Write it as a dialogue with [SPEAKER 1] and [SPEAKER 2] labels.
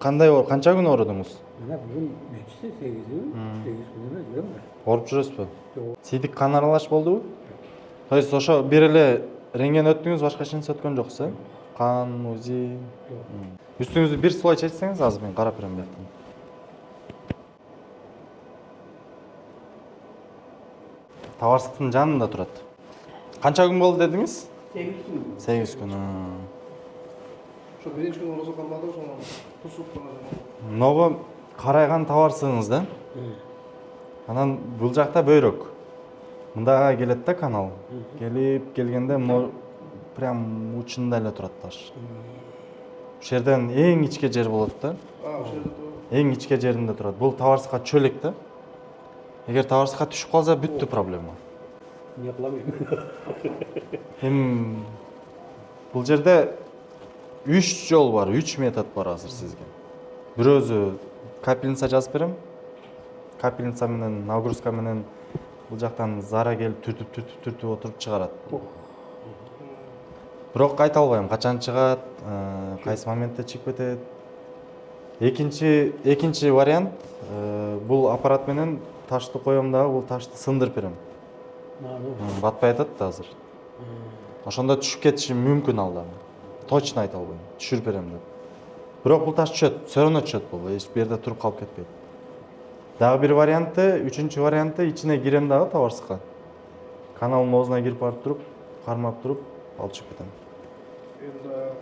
[SPEAKER 1] Кандай канча күн оорудуңуз?
[SPEAKER 2] Мына бүгүн нечеси 8 күн эмес жүрөм.
[SPEAKER 1] Ооруп жүрөсүзбү?
[SPEAKER 2] Жок.
[SPEAKER 1] Сийдик кан аралаш болдубу? То есть ошо бир эле рентген өттүңүз, башка эч нерсе өткөн жоксуз, э? Кан, УЗИ. Үстүңүздү бир слой чечсеңиз, азыр мен карап берем бияктан. Табарсыктын жанында турат. Канча күн болду дедиңиз?
[SPEAKER 3] 8 күн.
[SPEAKER 1] 8 күн.
[SPEAKER 3] Ошо биринчи күнү оозо калбады, ошону тусуп калат.
[SPEAKER 1] Могу карайган табарсыгыңыз да? Анан бул жакта бөйрөк. Мындайга келет да канал. Келгенде прям учунда эле турат таш. Ушул жерден эң ичке жер болот да.
[SPEAKER 3] Ошол жерде турат.
[SPEAKER 1] Эң ичке жеринде турат. Бул табарсыкка чөлөк да. Эгер табарсыкка түшүп калса, бүттү проблема.
[SPEAKER 2] Не кылам
[SPEAKER 1] Эми бул жерде 3 жол бар, 3 метод бар азыр сизге. Бирөөсү капельница жазып берем. Капельница менен, нагрузка менен бул жактан зара келип түртүп отуруп чыгарат. Бирок айта албайм качан чыгат, кайсы моментте чыгып кетет. Экинчи вариант, бул аппарат менен ташты коем дагы, бул ташты сындырып берем. Батпай атат да азыр. Ошондо түшүп кетиши мүмкүн ал дагы. Точно айта албайм, түшүрүп берем деп. Бирок бул таш түшөт, все равно түшөт бул, эч бир жерде туруп калып кетпейт. Дагы бир варианты, үчүнчү варианты ичине кирем дагы табарсыкка. Каналдын оозуна кирип барып туруп, кармап туруп, алып чыгып кетем.
[SPEAKER 3] Эми